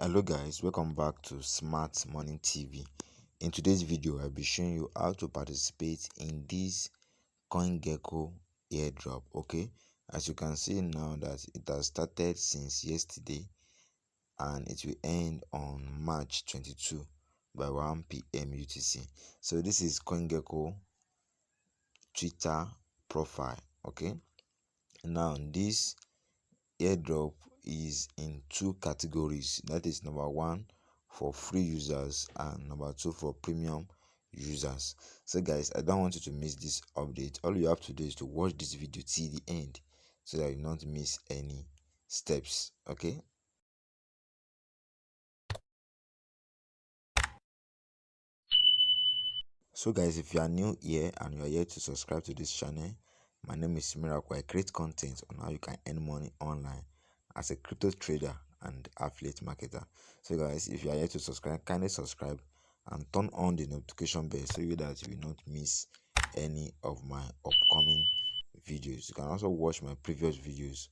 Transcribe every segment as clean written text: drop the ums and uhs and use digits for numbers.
Hello guys, welcome back to Smart Morning TV. In today's video, I'll be showing you how to participate in this CoinGecko Airdrop. Okay, as you can see now that it has started since yesterday and it will end on March 22 by 1 p.m. UTC. So this is CoinGecko Twitter profile. Okay, now this airdrop is in two categories, that is number one for free users and number two for premium users. So guys, I don't want you to miss this update. All you have to do is to watch this video till the end so that you don't miss any steps. Okay, so guys, if you are new here and you are yet to subscribe to this channel, my name is Miracle. I create content on how you can earn money online as a crypto trader and affiliate marketer. So guys, if you are yet to subscribe, kindly subscribe and turn on the notification bell so that you will not miss any of my upcoming videos. You can also watch my previous videos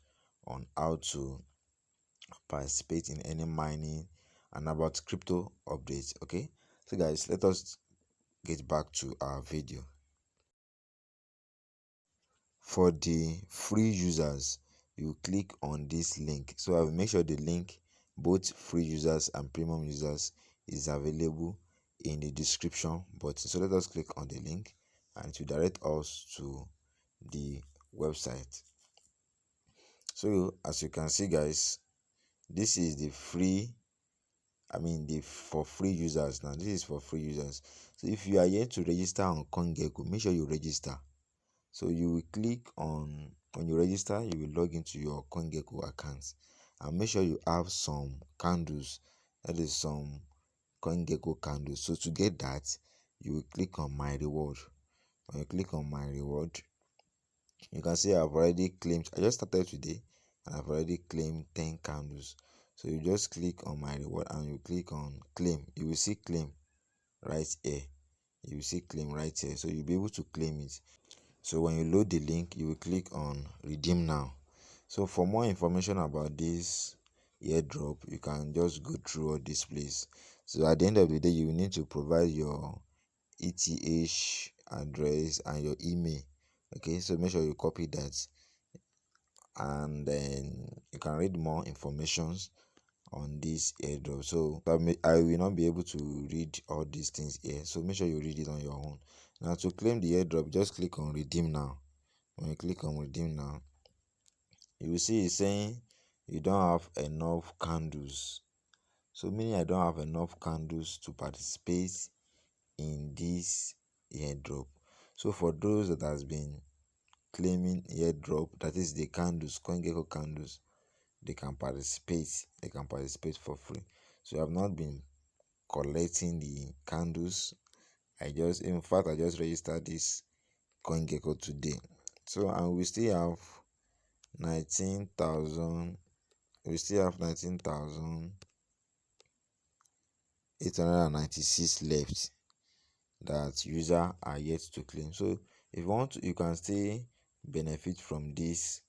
on how to participate in any mining and about crypto updates. Okay, so guys, let us get back to our video. For the free users, you click on this link. So I will make sure the link, both free users and premium users, is available in the description button. So let us click on the link and it will direct us to the website. So as you can see guys, this is the free, for free users. Now this is for free users. So if you are yet to register on CoinGecko, make sure you register. So you will click on, when you register, you will log into your CoinGecko account and make sure you have some candles, that is some CoinGecko candles. So to get that, you will click on my reward. When you click on my reward, you can see I've already claimed, I just started today and I've already claimed 10 candles. So you just click on my reward and you click on claim. You will see claim right here. You will see claim right here. So you'll be able to claim it. So when you load the link, you will click on redeem now. So for more information about this airdrop, you can just go through all this place. So at the end of the day, you will need to provide your ETH address and your email. Okay, so make sure you copy that and then you can read more informations on this airdrop. So I will not be able to read all these things here, so make sure you read it on your own. Now to claim the airdrop, just click on redeem now. When you click on redeem now, you will see it's saying you don't have enough candles. So meaning I don't have enough candles to participate in this airdrop. So for those that has been claiming airdrop, that is the candles, CoinGecko candles, they can participate for free. So I have not been collecting the candles. I just registered this CoinGecko today. So and we still have 19,000 896 left that user are yet to claim. So if you want to, you can still benefit from this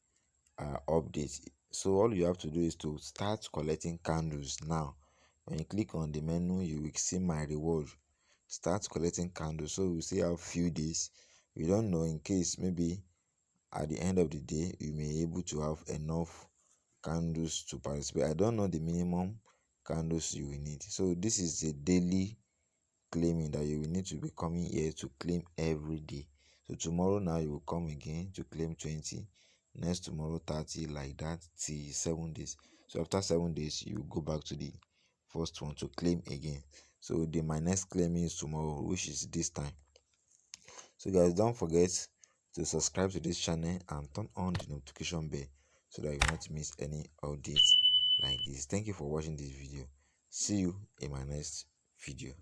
update. So all you have to do is to start collecting candles now. When you click on the menu, you will see my reward. Start collecting candles. So we still have few days. We don't know, in case maybe at the end of the day you may be able to have enough candles to participate. I don't know the minimum candles you will need. So this is a daily claiming that you will need to be coming here to claim every day. So tomorrow now you will come again to claim 20, next tomorrow 30, like that till 7 days. So after 7 days you go back to the first one to claim again. So my next claiming is tomorrow, which is this time. So guys, don't forget to subscribe to this channel and turn on the notification bell so that you won't miss any updates like this. Thank you for watching this video. See you in my next video.